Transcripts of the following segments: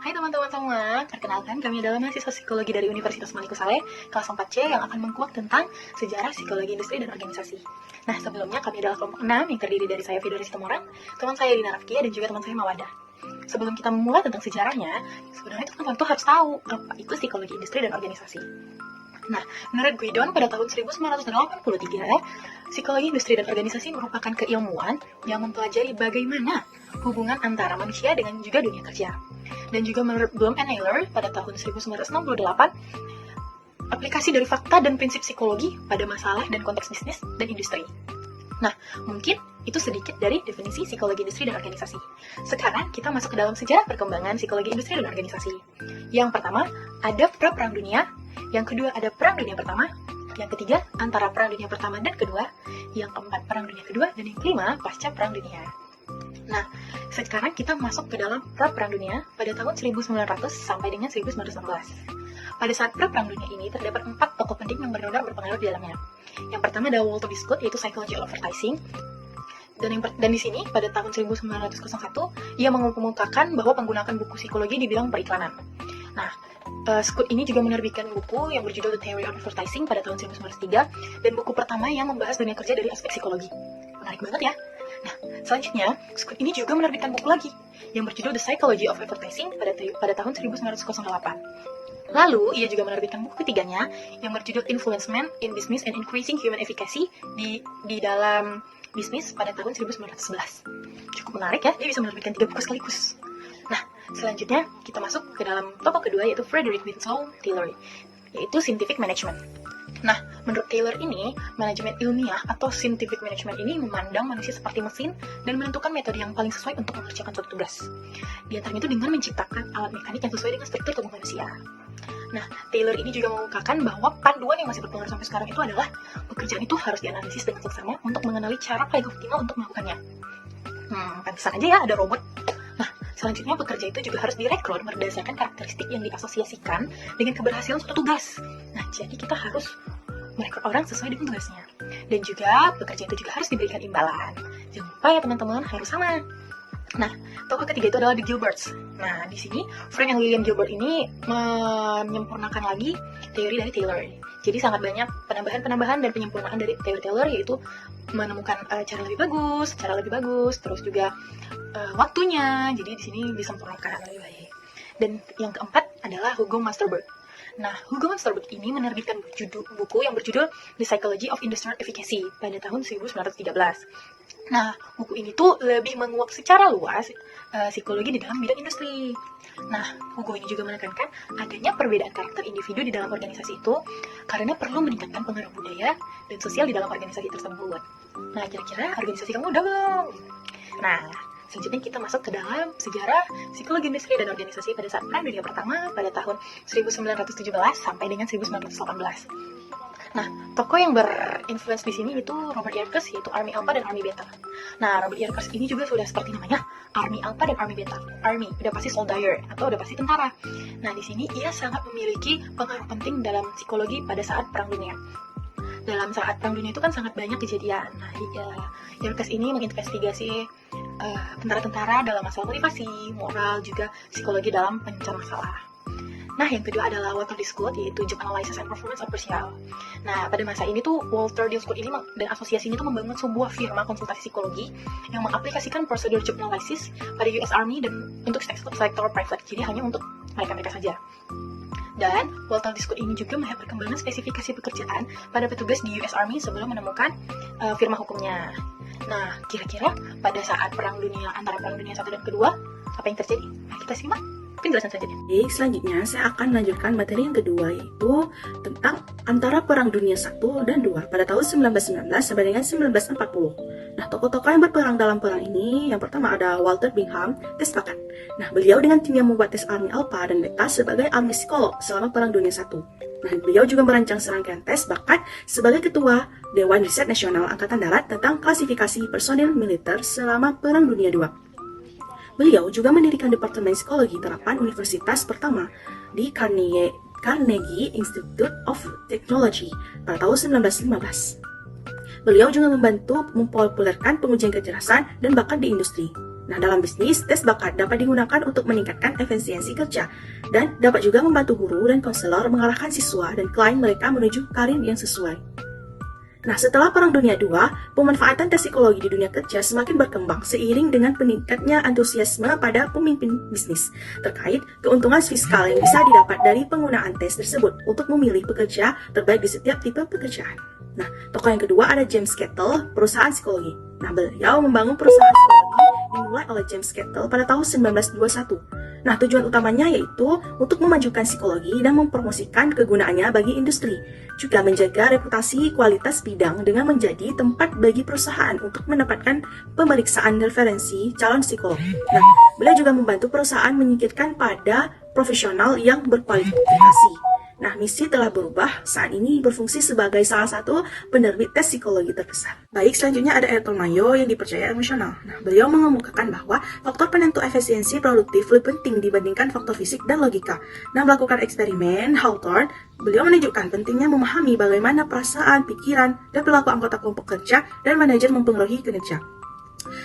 Hai teman-teman semua, perkenalkan kami adalah mahasiswa psikologi dari Universitas Maliku Saleh, kelas 4C yang akan mengkuak tentang sejarah psikologi industri dan organisasi. Nah, sebelumnya kami adalah kelompok 6 yang terdiri dari saya Fidori Sitomorang, teman saya Dina Rafkia, dan juga teman saya Mawadah. Sebelum kita memulai tentang sejarahnya, sebenarnya teman-teman tuh harus tahu apa itu psikologi industri dan organisasi. Nah, menurut Guidon pada tahun 1983, psikologi industri dan organisasi merupakan keilmuan yang mempelajari bagaimana hubungan antara manusia dengan juga dunia kerja. Dan juga menurut Bloom and Naylor pada tahun 1968, aplikasi dari fakta dan prinsip psikologi pada masalah dan konteks bisnis dan industri. Nah, mungkin itu sedikit dari definisi psikologi industri dan organisasi. Sekarang kita masuk ke dalam sejarah perkembangan psikologi industri dan organisasi. Yang pertama, ada pra-perang dunia. Yang kedua, ada perang dunia pertama. Yang ketiga, antara perang dunia pertama dan kedua. Yang keempat, perang dunia kedua. Dan yang kelima, pasca perang dunia. Nah, sekarang kita masuk ke dalam pra-perang dunia pada tahun 1900 sampai dengan 1916. Pada saat pra-perang dunia ini, terdapat 4 tokoh penting yang benar-benar berpengaruh di dalamnya. Yang pertama ada Walter Biscuit, yaitu Psychology of Advertising. Dan di sini, pada tahun 1901, ia mengemukakan bahwa penggunaan buku psikologi di bidang periklanan. Nah, Scott ini juga menerbitkan buku yang berjudul The Theory of Advertising pada tahun 1903, dan buku pertama yang membahas dunia kerja dari aspek psikologi. Menarik banget ya. Nah, selanjutnya, Scott ini juga menerbitkan buku lagi yang berjudul The Psychology of Advertising pada tahun 1908. Lalu, ia juga menerbitkan buku ketiganya yang berjudul Influencement in Business and Increasing Human Efficacy di dalam bisnis pada tahun 1911. Cukup menarik ya, dia bisa menerbitkan 3 buku sekaligus. Nah, selanjutnya kita masuk ke dalam tokoh kedua, yaitu Frederick Winslow Taylor, yaitu Scientific Management. Nah, menurut Taylor ini, manajemen ilmiah atau scientific management ini memandang manusia seperti mesin dan menentukan metode yang paling sesuai untuk mengerjakan suatu tugas. Di antaranya itu dengan menciptakan alat mekanik yang sesuai dengan struktur tubuh manusia. Nah, Taylor ini juga mengungkapkan bahwa panduan yang masih berpengaruh sampai sekarang itu adalah pekerjaan itu harus dianalisis dengan seksama untuk mengenali cara paling optimal untuk melakukannya. Pantesan aja ya ada robot. Nah, selanjutnya pekerja itu juga harus direkrut berdasarkan karakteristik yang diasosiasikan dengan keberhasilan suatu tugas. Nah, jadi kita harus merekrut orang sesuai dengan tugasnya. Dan juga pekerja itu juga harus diberikan imbalan. Jangan lupa ya teman-teman, harus sama. Nah, tokoh ketiga itu adalah The Gilberts. Nah, di sini Frank and William Gilbert ini menyempurnakan lagi teori dari Taylor. Jadi sangat banyak penambahan dan penyempurnaan dari teori Taylor, yaitu menemukan cara lebih bagus, terus juga waktunya. Jadi di sini disempurnakan lebih baik. Dan yang keempat adalah Hugo Masterberg. Nah, Hugo Masterberg ini menerbitkan buku yang berjudul The Psychology of Industrial Efficacy pada tahun 1913. Nah, buku ini tuh lebih menguak secara luas psikologi di dalam bidang industri. Nah, Hugo ini juga menekankan adanya perbedaan karakter individu di dalam organisasi itu karena perlu meningkatkan pengaruh budaya dan sosial di dalam organisasi tersebut. Nah, kira-kira organisasi kamu udah belum? Nah, selanjutnya kita masuk ke dalam sejarah psikologi industri dan organisasi pada saat Perang Dunia Pertama pada tahun 1917 sampai dengan 1918. Nah, tokoh yang berinfluence di sini itu Robert Yerkes, yaitu Army Alpha dan Army Beta. Nah, Robert Yerkes ini juga sudah seperti namanya, Army Alpha dan Army Beta. Army, udah pasti soldier atau udah pasti tentara. Nah, di sini ia sangat memiliki pengaruh penting dalam psikologi pada saat Perang Dunia. Dalam saat Perang Dunia itu kan sangat banyak kejadian. Nah, Yerkes ini menginvestigasi tentara-tentara dalam masalah motivasi, moral, juga psikologi dalam penyelesaian masalah. Nah, yang kedua adalah Walter Discott, yaitu Job Analysis and Performance Appraisal. Nah, pada masa ini tuh Walter Discott ini dan asosiasinya tuh membangun sebuah firma konsultasi psikologi yang mengaplikasikan prosedur job analysis pada US Army dan untuk sektor private, jadi hanya untuk mereka-mereka saja. Dan Walter Discott ini juga melihat perkembangan spesifikasi pekerjaan pada petugas di US Army sebelum menemukan firma hukumnya. Nah, kira-kira pada saat antara Perang Dunia 1 dan kedua, apa yang terjadi? Nah, kita simak penjelasan selanjutnya. Baik, selanjutnya saya akan melanjutkan materi yang kedua, yaitu tentang antara Perang Dunia 1 dan 2 pada tahun 1919 sampai dengan 1940. Nah, tokoh-tokoh yang berperang dalam perang ini, yang pertama ada Walter Bingham, tes bakat. Nah, beliau dengan tim yang membuat tes Army Alpha dan Beta sebagai Army Psikolog selama Perang Dunia 1. Nah, beliau juga merancang serangkaian tes bakat sebagai Ketua Dewan Riset Nasional Angkatan Darat tentang klasifikasi personil militer selama Perang Dunia 2. Beliau juga mendirikan Departemen Psikologi Terapan Universitas pertama di Carnegie Institute of Technology pada tahun 1915. Beliau juga membantu mempopulerkan pengujian kecerdasan dan bakat di industri. Nah, dalam bisnis, tes bakat dapat digunakan untuk meningkatkan efisiensi kerja dan dapat juga membantu guru dan konselor mengarahkan siswa dan klien mereka menuju karir yang sesuai. Nah, setelah Perang Dunia II, pemanfaatan tes psikologi di dunia kerja semakin berkembang seiring dengan meningkatnya antusiasme pada pemimpin bisnis terkait keuntungan fiskal yang bisa didapat dari penggunaan tes tersebut untuk memilih pekerja terbaik di setiap tipe pekerjaan. Nah, tokoh yang kedua ada James Kettle, perusahaan psikologi. Nah, beliau membangun perusahaan psikologi dimulai oleh James Kettle pada tahun 1921. Nah, tujuan utamanya yaitu untuk memajukan psikologi dan mempromosikan kegunaannya bagi industri, juga menjaga reputasi kualitas bidang dengan menjadi tempat bagi perusahaan untuk mendapatkan pemeriksaan referensi calon psikolog. Nah, beliau juga membantu perusahaan menyingkirkan pada profesional yang berkualifikasi. Nah, misi telah berubah, saat ini berfungsi sebagai salah satu penerbit tes psikologi terbesar. Baik, selanjutnya ada Ayrton Mayo yang dipercaya emosional. Nah, beliau mengemukakan bahwa faktor penentu efisiensi produktif lebih penting dibandingkan faktor fisik dan logika. Nah, melakukan eksperimen Hawthorne, beliau menunjukkan pentingnya memahami bagaimana perasaan, pikiran, dan perilaku anggota kelompok kerja dan manajer mempengaruhi kinerja.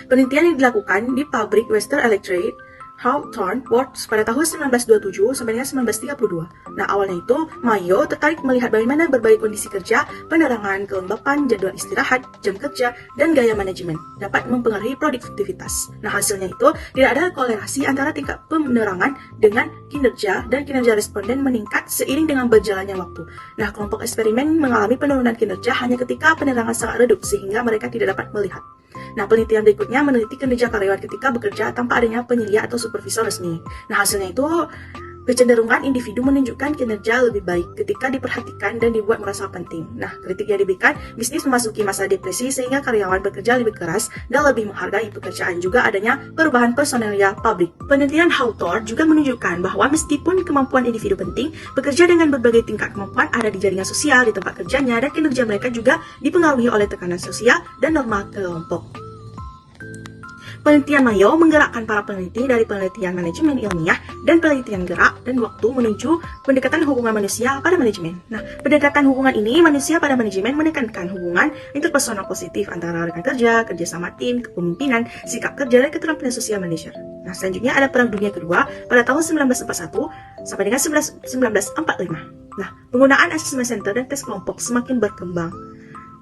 Penelitian yang dilakukan di pabrik Western Electric Hawthorne Works pada tahun 1927 sampai dengan 1932. Nah, awalnya itu Mayo tertarik melihat bagaimana berbagai kondisi kerja, penerangan, kelembapan, jadwal istirahat, jam kerja, dan gaya manajemen dapat mempengaruhi produktivitas. Nah, hasilnya itu tidak ada korelasi antara tingkat penerangan dengan kinerja dan kinerja responden meningkat seiring dengan berjalannya waktu. Nah, kelompok eksperimen mengalami penurunan kinerja hanya ketika penerangan sangat redup sehingga mereka tidak dapat melihat. Nah, penelitian berikutnya meneliti kinerja karyawan ketika bekerja tanpa adanya penyelia atau supervisor resmi. Nah, hasilnya itu kecenderungan individu menunjukkan kinerja lebih baik ketika diperhatikan dan dibuat merasa penting. Nah, kritik yang diberikan, bisnis memasuki masa depresi sehingga karyawan bekerja lebih keras dan lebih menghargai pekerjaan. Juga adanya perubahan personalia pabrik. Penelitian Hawthorne juga menunjukkan bahwa meskipun kemampuan individu penting, pekerja dengan berbagai tingkat kemampuan ada di jaringan sosial di tempat kerjanya dan kinerja mereka juga dipengaruhi oleh tekanan sosial dan norma kelompok. Penelitian Mayo menggerakkan para peneliti dari penelitian manajemen ilmiah dan penelitian gerak dan waktu menuju pendekatan hubungan manusia pada manajemen. Nah, pendekatan hubungan ini manusia pada manajemen menekankan hubungan interpersonal positif antara rekan kerja, kerjasama tim, kepemimpinan, sikap kerja, dan keterampilan sosial manajer. Nah, selanjutnya ada Perang Dunia Kedua pada tahun 1941 sampai dengan 1945. Nah, penggunaan assessment center dan tes kelompok semakin berkembang.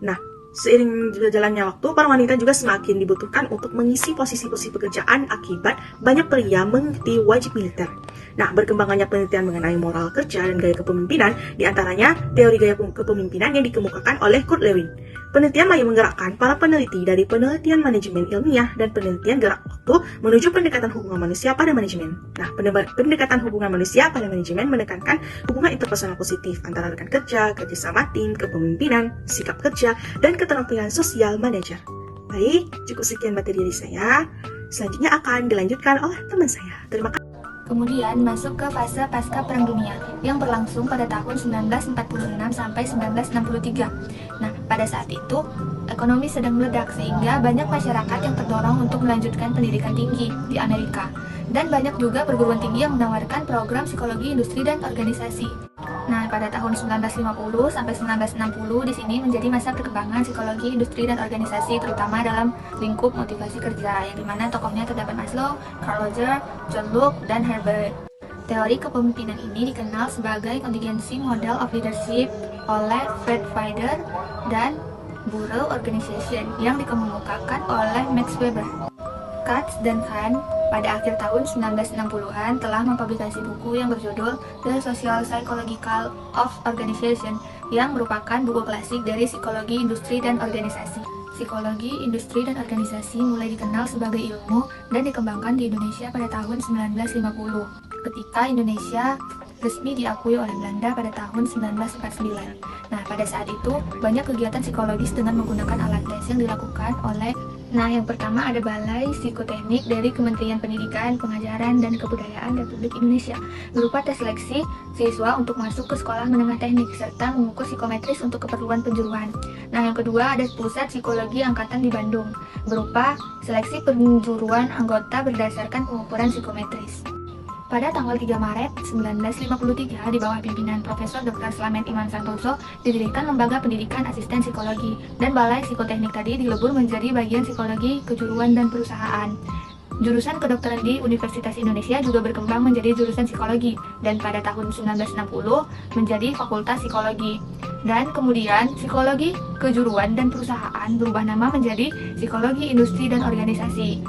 Nah, seiring berjalannya waktu, para wanita juga semakin dibutuhkan untuk mengisi posisi-posisi pekerjaan akibat banyak pria mengikuti wajib militer. Nah, berkembangannya penelitian mengenai moral kerja dan gaya kepemimpinan, diantaranya teori gaya kepemimpinan yang dikemukakan oleh Kurt Lewin. Penelitian Mayo menggerakkan para peneliti dari penelitian manajemen ilmiah dan penelitian gerak waktu menuju pendekatan hubungan manusia pada manajemen. Nah, pendekatan hubungan manusia pada manajemen menekankan hubungan interpersonal positif antara rekan kerja, kerjasama tim, kepemimpinan, sikap kerja, dan keterampilan sosial manajer. Baik, cukup sekian materi dari saya. Selanjutnya akan dilanjutkan oleh teman saya. Terima kasih. Kemudian masuk ke fase pasca Perang Dunia yang berlangsung pada tahun 1946 sampai 1963. Nah, pada saat itu ekonomi sedang meledak sehingga banyak masyarakat yang terdorong untuk melanjutkan pendidikan tinggi di Amerika. Dan banyak juga perguruan tinggi yang menawarkan program psikologi industri dan organisasi. Nah, pada tahun 1950 sampai 1960 di sini menjadi masa perkembangan psikologi industri dan organisasi, terutama dalam lingkup motivasi kerja, yang dimana tokohnya terdapat Maslow, Carl Rogers, John Locke, dan Herbert. Teori kepemimpinan ini dikenal sebagai contingency model of leadership oleh Fred Feder dan Bureau Organization yang dikemukakan oleh Max Weber. Katz dan Kahn pada akhir tahun 1960-an telah mempublikasi buku yang berjudul The Social Psychological of Organization yang merupakan buku klasik dari psikologi industri dan organisasi. Psikologi industri dan organisasi mulai dikenal sebagai ilmu dan dikembangkan di Indonesia pada tahun 1950 ketika Indonesia resmi diakui oleh Belanda pada tahun 1949. Nah, pada saat itu banyak kegiatan psikologis dengan menggunakan alat tes yang dilakukan oleh yang pertama ada Balai Psikoteknik dari Kementerian Pendidikan, Pengajaran, dan Kebudayaan Republik Indonesia berupa tes seleksi siswa untuk masuk ke sekolah menengah teknik serta mengukur psikometris untuk keperluan penjuruan. Nah, yang kedua ada Pusat Psikologi Angkatan di Bandung berupa seleksi penjuruan anggota berdasarkan pengukuran psikometris. Pada tanggal 3 Maret 1953, di bawah pimpinan Profesor Dr. Slamet Iman Santoso, didirikan Lembaga Pendidikan Asisten Psikologi, dan Balai Psikoteknik tadi dilebur menjadi bagian psikologi, kejuruan, dan perusahaan. Jurusan kedokteran di Universitas Indonesia juga berkembang menjadi jurusan psikologi dan pada tahun 1960 menjadi Fakultas Psikologi. Dan kemudian psikologi kejuruan dan perusahaan berubah nama menjadi Psikologi Industri dan Organisasi.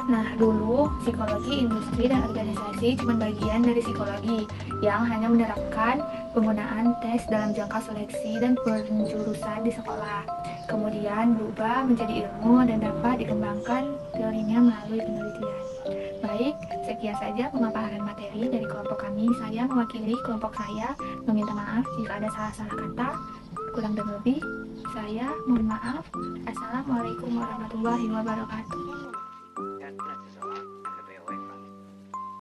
Nah, dulu psikologi industri dan organisasi cuma bagian dari psikologi yang hanya menerapkan penggunaan tes dalam jangka seleksi dan penjurusan di sekolah. Kemudian berubah menjadi ilmu dan dapat dikembangkan teorinya melalui penelitian. Baik, sekian saja pemaparan materi dari kelompok kami. Saya mewakili kelompok saya meminta maaf jika ada salah-salah kata. Kurang dan lebih, saya mohon maaf. Assalamualaikum warahmatullahi wabarakatuh.